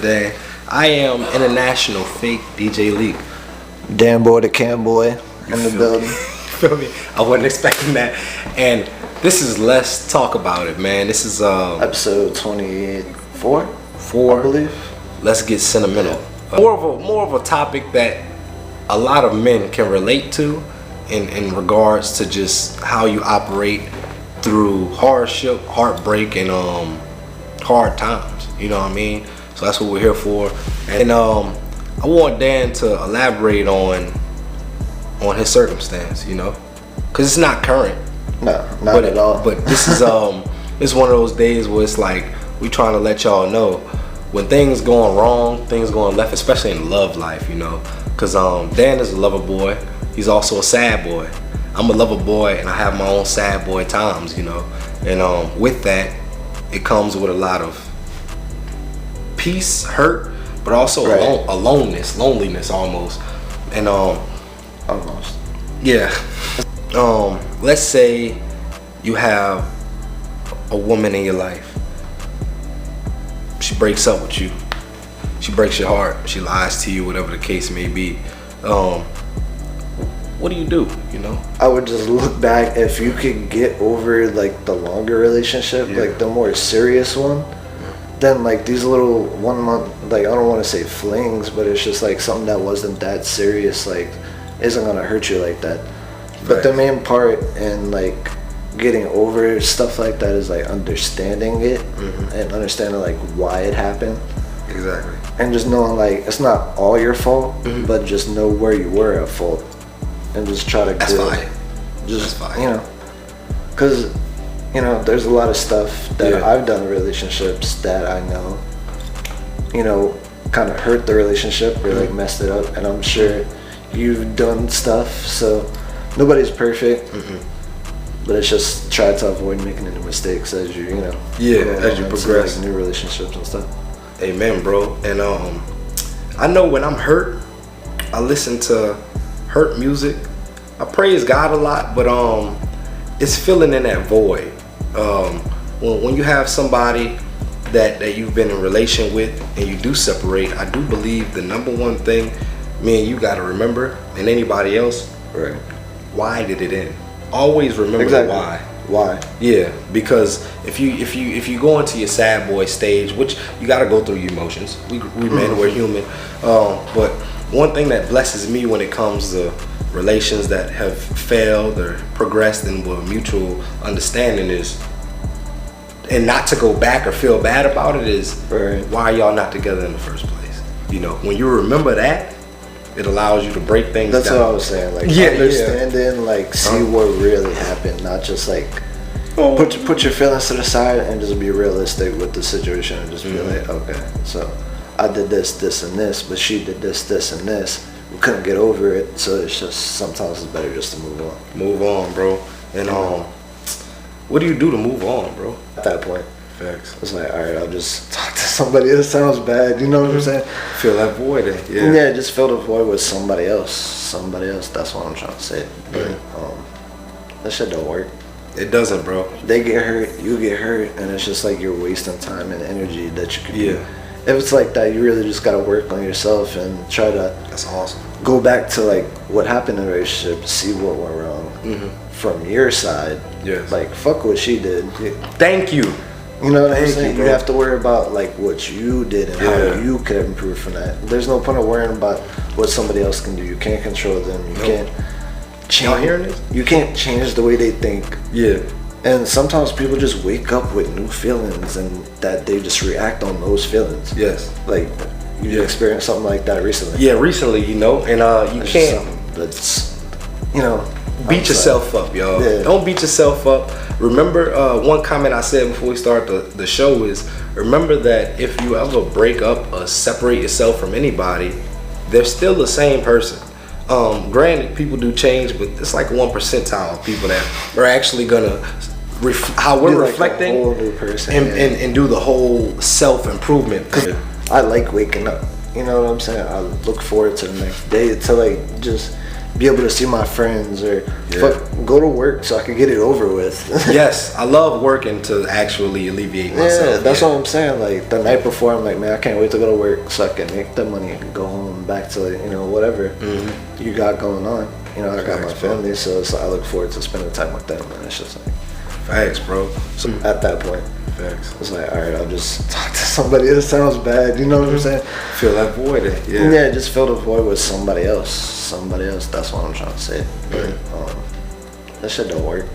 Dan. I am international fake DJ Leak. Dan Boy the Cam Boy in the building. Feel me? I wasn't expecting that. And this is Let's Talk About It, man. This is episode 24, I believe. Let's get sentimental. More of a topic that a lot of men can relate to in regards to just how you operate through hardship, heartbreak, and hard times. You know what I mean? So that's what we're here for. And I want Dan to elaborate on his circumstance, you know, because it's not current. No, not at all. But this is it's one of those days where it's like we trying to let y'all know when things going wrong, things going left, especially in love life, you know, because Dan is a lover boy. He's also a sad boy. I'm a lover boy, and I have my own sad boy times, you know, and with that, it comes with a lot of peace, hurt, but also loneliness almost, and almost. Yeah. Let's say you have a woman in your life. She breaks up with you. She breaks your heart. She lies to you, whatever the case may be. What do? You know? I would just look back. If you could get over like the longer relationship, like the more serious one, then like these little 1 month, like I don't want to say flings, but it's just like something that wasn't that serious, like isn't gonna hurt you like that. But the main part in like getting over stuff like that is like understanding it and understanding like why it happened. Exactly. And just knowing like it's not all your fault, but just know where you were at fault, and just try to. That's fine. Just you know, because you know there's a lot of stuff that I've done in relationships that I know, you know, kind of hurt the relationship or like messed it up, and I'm sure you've done stuff. So nobody's perfect. But it's just try to avoid making any mistakes as you know. As you progress, like new relationships and stuff. Amen, bro. And I know when I'm hurt, I listen to hurt music. I praise God a lot, but it's filling in that void. When you have somebody that you've been in relation with and you do separate, I do believe the number one thing me and you got to remember, and anybody else, why did it end? Always remember why. Why? Yeah, because if you go into your sad boy stage, which you got to go through your emotions. We men, we're human. But one thing that blesses me when it comes to relations that have failed or progressed and with mutual understanding is, and not to go back or feel bad about it, is why are y'all not together in the first place? You know, when you remember that, it allows you to break things down. That's what I was saying. Like understanding, like see what really happened, not just like put your feelings to the side and just be realistic with the situation and just be like, okay, so I did this, and this, but she did this, and this. We couldn't get over it, so it's just sometimes it's better just to move on. Move on, bro. And what do you do to move on, bro? At that point. Facts. It's like, all right, I'll just talk to somebody. It sounds bad, you know what I'm saying? Fill that void in. Yeah, just fill the void with somebody else. That's what I'm trying to say. But that shit don't work. It doesn't, bro. They get hurt, you get hurt, and it's just like you're wasting time and energy that you could do. If it's like that, you really just gotta work on yourself and try to. That's awesome. Go back to like what happened in the relationship, see what went wrong from your side. Yes. Like fuck what she did. Thank you. You know what I'm saying? You have to worry about like what you did and how you could improve from that. There's no point of worrying about what somebody else can do. You can't control them. You can't change. Y'all hearing this? You can't change the way they think. Yeah. And sometimes people just wake up with new feelings and that they just react on those feelings. Yes. Like you experienced something like that recently. Yeah, recently, you know, and you can't. That's, you know. Beat yourself up, y'all. Yeah. Don't beat yourself up. Remember, one comment I said before we start the show is, remember that if you ever break up or separate yourself from anybody, they're still the same person. Granted, people do change, but it's like 1 percentile of people that are actually gonna how we're reflecting, like a whole new person, and do the whole self-improvement. I like waking up. You know what I'm saying? I look forward to the next day to like just be able to see my friends or Yeah. go to work so I could get it over with. Yes, I love working to actually alleviate myself. Yeah, that's what I'm saying. Like the night before, I'm like, man, I can't wait to go to work so I can make the money and go home back to whatever you got going on. You know, I got my Facts, bro. family, so it's like, I look forward to spending time with them. And it's just like Facts, bro. So, at that point, facts. it's like, all right, I'll just talk to somebody. It sounds bad, you know what I'm saying? Feel that void. Yeah. Yeah, just fill the void with somebody else. Somebody else. That's what I'm trying to say. But that shit don't work.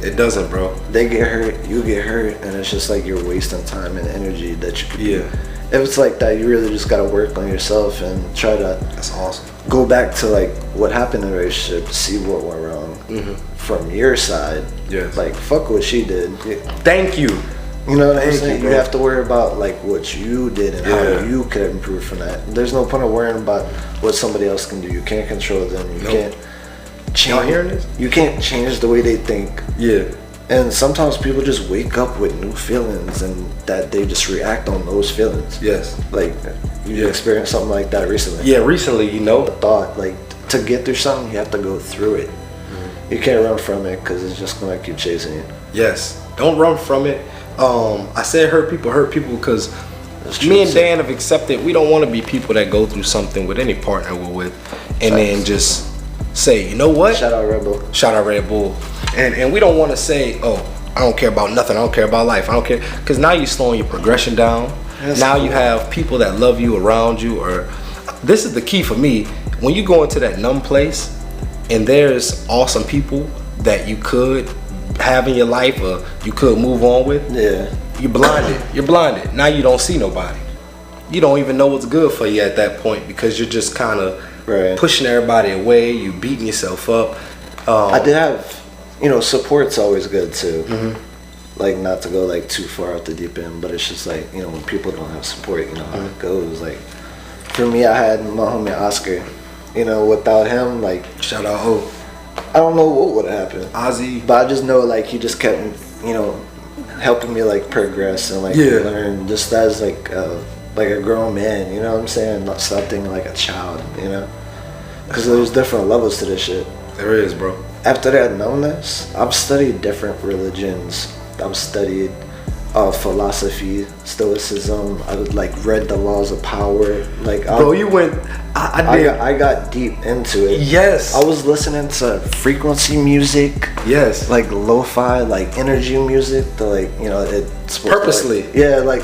It doesn't, bro. They get hurt, you get hurt, and it's just like you're wasting time and energy that you could. Yeah. If it's like that, you really just gotta work on yourself and try to That's awesome. go back to like what happened in the relationship, see what went wrong from your side. Yes. Like fuck what she did. Thank you. You know what I'm Thank saying? you, You bro. have to worry about like what you did and Yeah. how you could improve from that. There's no point of worrying about what somebody else can do. You can't control them. You Nope. can't change. Y'all hearing this? You can't change the way they think. Yeah. And sometimes people just wake up with new feelings and that they just react on those feelings. Yes. Like you Yeah. experienced something like that recently. Yeah. Recently, Thought like to get through something, you have to go through it. You can't run from it because it's just gonna keep chasing you. Yes. Don't run from it. I said hurt people because That's true, me and too. Dan have accepted we don't want to be people that go through something with any partner we're with and then Facts. just say, you know what? Shout out Rebel. Shout out Red Bull. And we don't want to say, oh, I don't care about nothing. I don't care about life. I don't care. Because now you're slowing your progression down. That's now cool. you have people that love you around you. Or this is the key for me. When you go into that numb place and there's awesome people that you could have in your life or you could move on with, Yeah. you're blinded. You're blinded. Now you don't see nobody. You don't even know what's good for you at that point because you're just kind of Right. pushing everybody away. You beating yourself up. I did have, support's always good too. Like not to go like too far off the deep end, but it's just like when people don't have support, you know how it goes. Like for me, I had my homie Oscar. Without him, like Shout out Ho. I don't know what would have happened. Ozzy. But I just know like he just kept, helping me like progress and like Yeah. learn just as like a grown man. You know what I'm saying? Not something like a child. Because there's different levels to this shit. There is, bro. After that numbness, I've studied different religions. I've studied philosophy, stoicism. I like read the laws of power. Like, Bro, you went. I did. I got deep into it. Yes. I was listening to frequency music, Yes. like lo-fi, like energy music. To like, it's supposed Purposely. To, like, yeah, like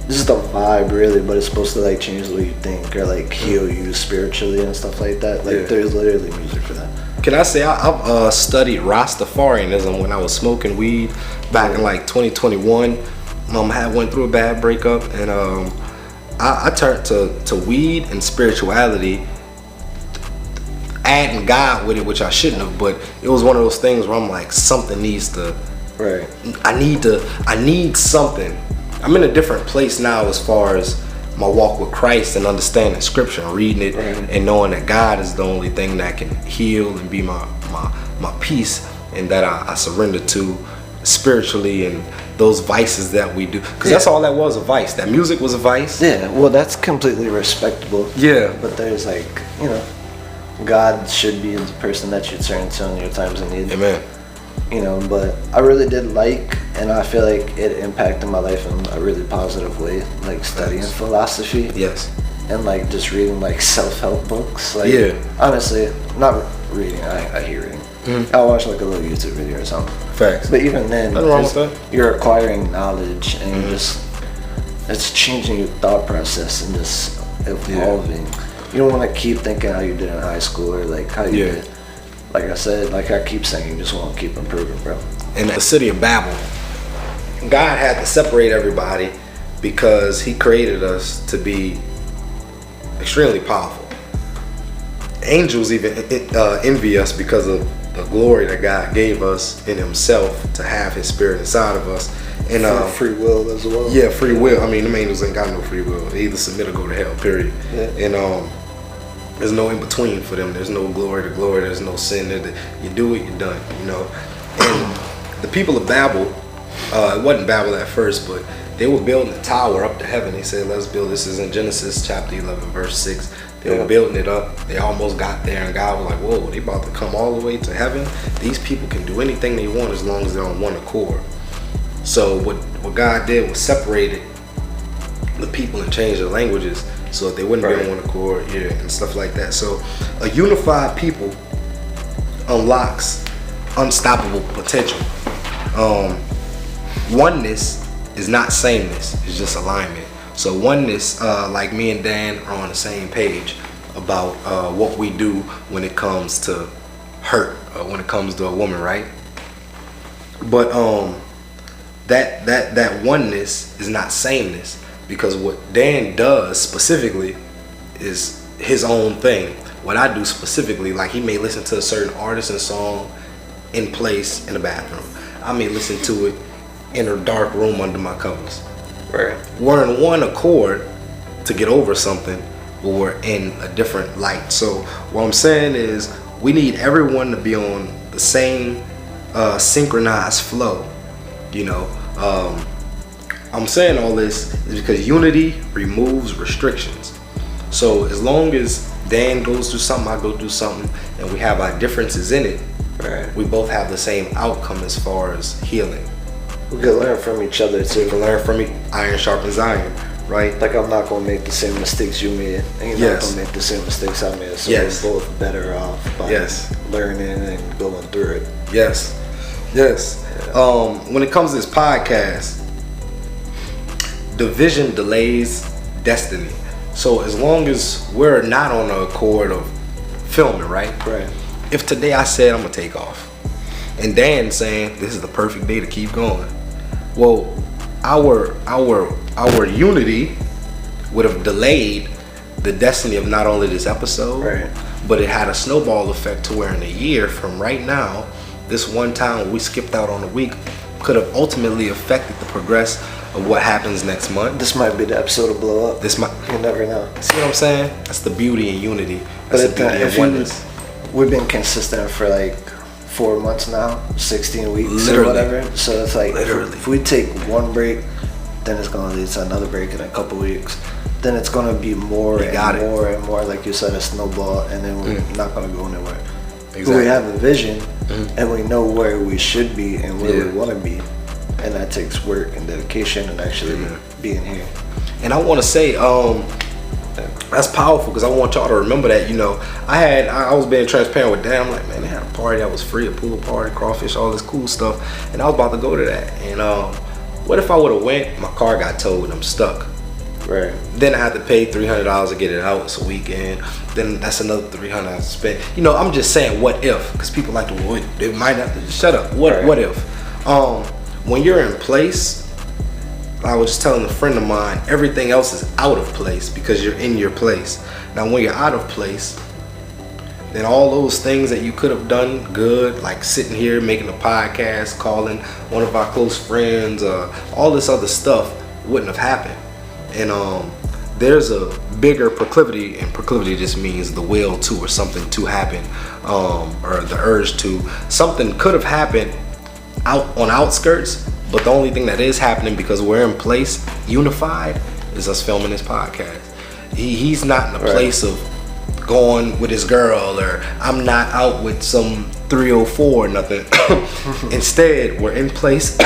this is the vibe really, but it's supposed to like change the way you think or like heal you spiritually and stuff like that. Like, Yeah. there's literally music for that. Can I say I've studied Rastafarianism when I was smoking weed back in like 2021. I went through a bad breakup and I turned to weed and spirituality, adding God with it, which I shouldn't have. But it was one of those things where I'm like, something needs to. Right. I need something. I'm in a different place now as far as my walk with Christ and understanding scripture and reading it Right. and knowing that God is the only thing that can heal and be my peace and that I surrender to spiritually and those vices that we do. Because that's all that was, a vice. That music was a vice. Yeah, well, that's completely respectable. Yeah. But there's like, God should be the person that you turn to in your times of need. Amen. But I really did like, and I feel like it impacted my life in a really positive way, like studying Thanks. philosophy Yes. and like just reading like self-help books. Like, Yeah. honestly, not reading, I hear reading. I'll watch like a little YouTube video or something. Facts. But even then, Nothing wrong it's- with that. you're acquiring knowledge and you're just, it's changing your thought process and just evolving. You don't want to keep thinking how you did in high school or like how you Yeah. did. Like I said, like I keep saying, you just want to keep improving, bro. In the city of Babel, God had to separate everybody because he created us to be extremely powerful. Angels even envy us because of the glory that God gave us in himself to have his spirit inside of us. And Free will as well. yeah, free will. I mean, them angels ain't got no free will. They either submit or go to hell, period. Yeah. And there's no in between for them. There's no glory to glory. There's no sin. You do it, you're done. And the people of Babel, it wasn't Babel at first, but they were building a tower up to heaven. They said, let's build. This is in Genesis chapter 11, verse 6. They were building it up. They almost got there, and God was like, whoa, they about to come all the way to heaven. These people can do anything they want as long as they're on one accord. So what God did was separated the people and changed their languages so that they wouldn't be on one accord, and stuff like that. So a unified people unlocks unstoppable potential. Oneness is not sameness, it's just alignment. So oneness, like me and Dan are on the same page about what we do when it comes to hurt, when it comes to a woman, right? But that oneness is not sameness, because what Dan does specifically is his own thing. What I do specifically, like he may listen to a certain artist and song in place in the bathroom. I may listen to it in a dark room under my covers. Right. We're in one accord to get over something, but we're in a different light. So what I'm saying is we need everyone to be on the same synchronized flow. I'm saying all this is because unity removes restrictions. So as long as Dan goes through something, I go through something, and we have our differences in it, right, we both have the same outcome as far as healing. We can learn from each other too. We can learn from iron sharpens iron, right? Like I'm not gonna make the same mistakes you made, and you're not gonna make the same mistakes I made. So we're both better off by learning and going through it. Yes. Yeah. When it comes to this podcast, division delays destiny. So as long as we're not on the accord of filming, right? Right. If today I said I'm gonna take off, and Dan saying this is the perfect day to keep going, well, our unity would have delayed the destiny of not only this episode, right, but it had a snowball effect to where in a year from right now, this one time when we skipped out on a week could have ultimately affected the progress of what happens next month. This might be the episode to blow up. You never know. See what I'm saying? That's the beauty in unity. That's the beauty of oneness. We've been consistent for like 4 months now, 16 weeks literally, or whatever. So it's like literally, if we take one break, then it's gonna lead to another break in a couple weeks. Then it's gonna be more and more and more, like you said, a snowball, and then we're not gonna go anywhere. Exactly. But we have a vision, and we know where we should be and where we want to be, and that takes work and dedication and actually being here. And I want to say, that's powerful, because I want y'all to remember that. I was being transparent with Dan. I'm like, man, they had a party that was free, a pool party, crawfish, all this cool stuff, and I was about to go to that. And what if I would have went? My car got towed and I'm stuck. Right. Then I had to pay $300 to get it out. It's a weekend. Then that's another $300 I have to spend. I'm just saying, what if? Because people like to, they might have to shut up. What if? When you're in place, I was just telling a friend of mine, everything else is out of place because you're in your place. Now, when you're out of place, then all those things that you could have done good, like sitting here making a podcast, calling one of our close friends, all this other stuff wouldn't have happened. And there's a bigger proclivity, and proclivity just means the will to, or something to happen, or the urge to. Something could have happened out on outskirts, but the only thing that is happening, because we're in place, unified, is us filming this podcast. He's not in a place of going with his girl, or I'm not out with some 304 or nothing. Instead, we're in place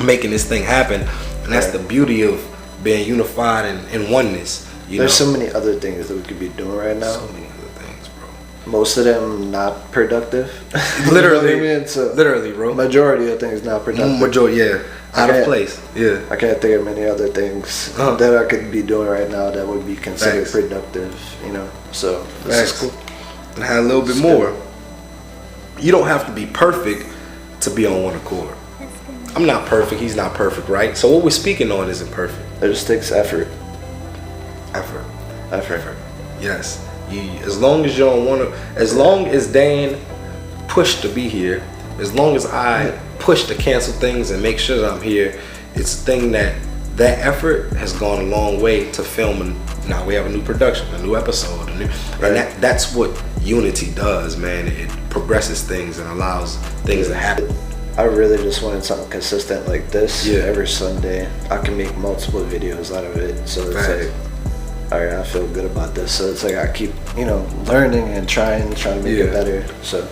making this thing happen, and that's the beauty of being unified and oneness. There's so many other things that we could be doing right now. So many other things, bro. Most of them not productive. Literally, you know what I mean? So literally, bro. Majority of things not productive. Out of place. Yeah. I can't think of many other things that I could be doing right now that would be considered productive. So this is cool. And have a little bit more. You don't have to be perfect to be on one accord. I'm not perfect. He's not perfect, right? So what we're speaking on isn't perfect. It just takes effort. Effort. Yes. As long as you don't want to, as long as Dan pushed to be here, as long as I push to cancel things and make sure that I'm here, it's a thing that effort has gone a long way to filming. Now we have a new production, a new episode, and that's what unity does, man. It progresses things and allows things to happen. I really just wanted something consistent like this. Yeah. Every Sunday, I can make multiple videos out of it. So it's Facts. like, all right, I feel good about this. So it's like I keep, learning and trying to make it better. So.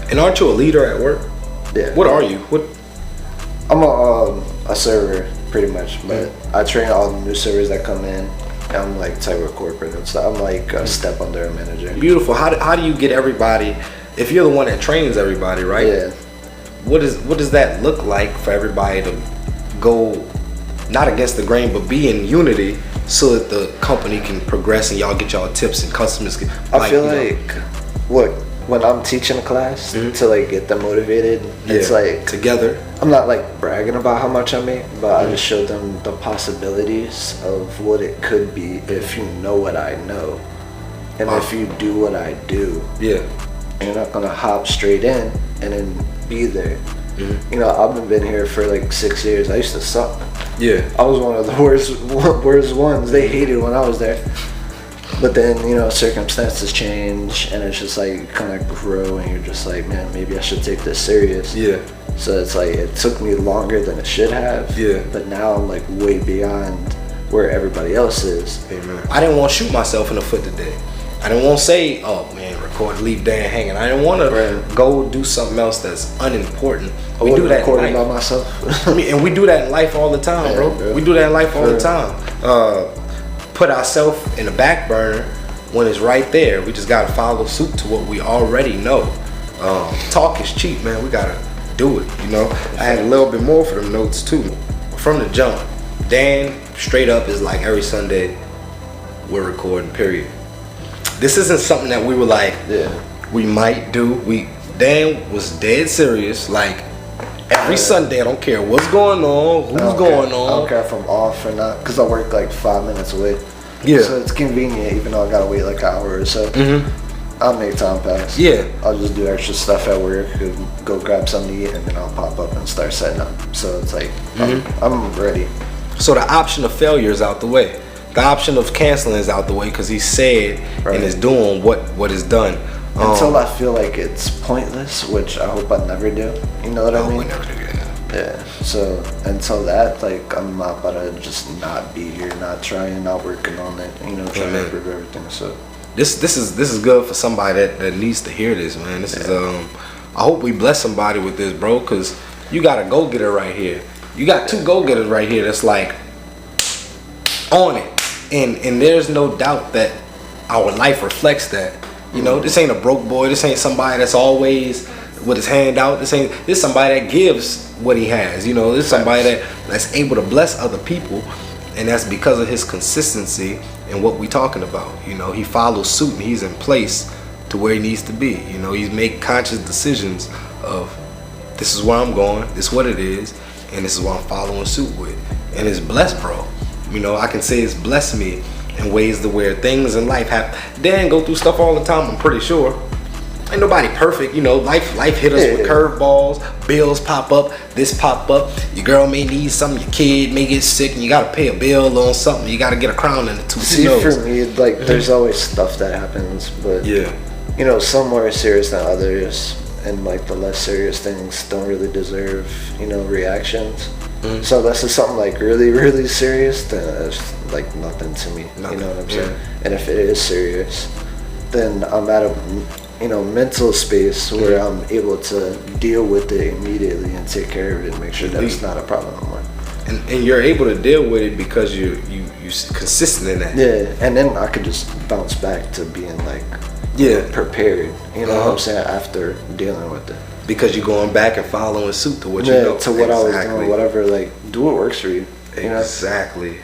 And aren't you a leader at work? Yeah. What are you? What? I'm a server pretty much, but I train all the new servers that come in. I'm like type of corporate and stuff. I'm like a step under a manager. Beautiful. How do you get everybody? If you're the one that trains everybody, right? Yeah. What does that look like for everybody to go not against the grain, but be in unity so that the company can progress and y'all get y'all tips and customers can. I feel like when I'm teaching a class to like get them motivated, it's like together. I'm not like bragging about how much I make, but I just show them the possibilities of what it could be if you know what I know, and if you do what I do. Yeah. You're not gonna hop straight in and then be there. I've been here for like 6 years. I used to suck. Yeah. I was one of the worst ones. They hated when I was there. But then, circumstances change and it's just like you kind of grow and you're just like, man, maybe I should take this serious. Yeah. So it's like it took me longer than it should have. Yeah. But now I'm like way beyond where everybody else is. Amen. I didn't want to shoot myself in the foot today. I didn't want to say, oh man, record, leave Dan hanging. I didn't want to go do something else that's unimportant. We do that in life. By myself. And we do that in life all the time, bro. We do that in life all the time. Put ourselves in the back burner when it's right there. We just gotta follow suit to what we already know. Talk is cheap, man. We gotta do it. I had a little bit more for them notes too. From the jump, Dan straight up is like every Sunday we're recording. Period. This isn't something that we were like, we might do. Dan was dead serious. Like every Sunday, I don't care what's going on, who's going on. I don't care if I'm off or not, because I work like 5 minutes away. Yeah. So it's convenient, even though I gotta wait like an hour or so. I'll make time pass. Yeah. I'll just do extra stuff at work, go grab something to eat, and then I'll pop up and start setting up. So it's like, I'm ready. So the option of failure is out the way. The option of canceling is out the way because he said and is doing what is done. Until I feel like it's pointless, which I hope I never do. You know what I mean? We never do that. Yeah. So until that, like, I'm not about to just not be here, not trying, not working on it. Trying to improve everything. So this is good for somebody that needs to hear this, man. This is I hope we bless somebody with this, bro, because you got a go-getter right here. You got two go-getters right here that's like on it. And there's no doubt that our life reflects that. This ain't a broke boy. This ain't somebody that's always with his hand out. This is somebody that gives what he has. This is somebody that's able to bless other people, and that's because of his consistency and what we talking about. He follows suit and he's in place to where he needs to be. He's make conscious decisions of this is where I'm going, this is what it is, and this is what I'm following suit with. And it's blessed, bro. I can say it's blessed me in ways to where things in life Dan go through stuff all the time, I'm pretty sure. Ain't nobody perfect, life hit us with curveballs, bills pop up, this pop up, your girl may need something, your kid may get sick, and you gotta pay a bill on something, you gotta get a crown in the tooth. See, for me, like, there's always stuff that happens, but some more serious than others, and like the less serious things don't really deserve, reactions. So unless it's something like really, really serious, then it's like nothing to me. You know what I'm saying? And if it is serious, then I'm at a mental space where I'm able to deal with it immediately and take care of it and make sure that it's not a problem anymore. And you're able to deal with it because you're consistent in that. Yeah, and then I could just bounce back to being like prepared. You know what I'm saying, after dealing with it. Because you're going back and following suit to what you to know. what I was doing, whatever. Like, do what works for you. Exactly.